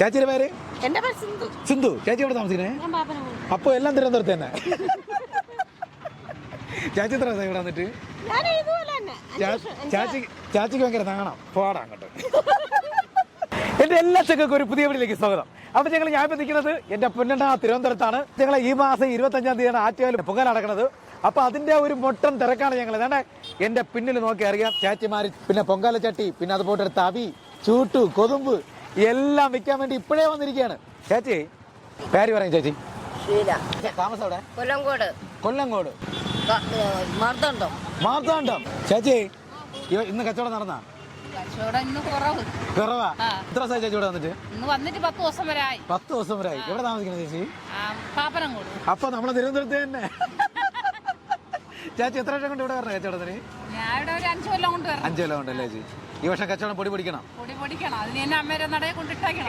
ചേച്ചിയുടെ പേര്? എന്റെ പേര് സിന്ധു. സിന്ധു. ചേച്ചി എവിടെ താമസിക്കണേ? അപ്പൊ എല്ലാം തിരുവനന്തപുരത്ത് തന്നെ. ചേച്ചി എത്ര ദിവസം ഇവിടെ വന്നിട്ട്? ചാച്ചിക്ക് ഭയങ്കര നാണം. പോടാ അങ്ങോട്ട്. എന്റെ എല്ലാ ചെക്കും ഒരു പുതിയ വീട്ടിലേക്ക് സ്വാഗതം. അപ്പൊ ഞാൻ ഇപ്പൊ നിൽക്കുന്നത് എന്റെ പൊന്നണ്ട തിരുവനന്തപുരത്താണ്. ഞങ്ങൾ ഈ മാസം 25-ാം തീയതിയാണ് ആറ്റുകാൽ പൊങ്കാല നടക്കുന്നത്. അപ്പൊ അതിന്റെ ഒരു മൊട്ടം തിരക്കാണ് ഞങ്ങൾ. അതാണ് എന്റെ പിന്നിൽ നോക്കി അറിയാം. ചാച്ചിമാര്, പിന്നെ പൊങ്കാല ചട്ടി, പിന്നെ അതുപോലെ തവി, ചൂട്ടു, കൊതുമ്പ് എല്ലാം വിൽക്കാൻ വേണ്ടി ഇപ്പോഴേ വന്നിരിക്കുകയാണ്. ചേച്ചി പേര് പറയും ചേച്ചി. താമസം എവിടെ? കൊല്ലങ്കോട്. മാർത്താണ്ഡം. ചേച്ചി ഇന്ന് കച്ചവടം നടന്നാ? കുറവാ. എത്ര ദിവസമായി ചേച്ചി ഇവിടെ വന്നിട്ട്? 10 ദിവസം വരായി. 10 ദിവസം വരായി. എവിടെ താമസിക്കുന്നത് ചേച്ചി? അപ്പൊ നമ്മളെ തിരുവനന്തപുരത്ത് തന്നെ. ചേച്ചി എത്ര വർഷം കൊണ്ട് ഇവിടെ വരണം കച്ചവടത്തിന്? 5 കൊല്ലം കൊണ്ട്. 5 കൊല്ലം കൊണ്ടല്ലേ ചേച്ചി? ഈ വർഷം കച്ചവടം പൊടി പൊടിക്കണം. അതിന് അമ്മേരെ നടയെ കൊണ്ടിട്ടേക്കണം.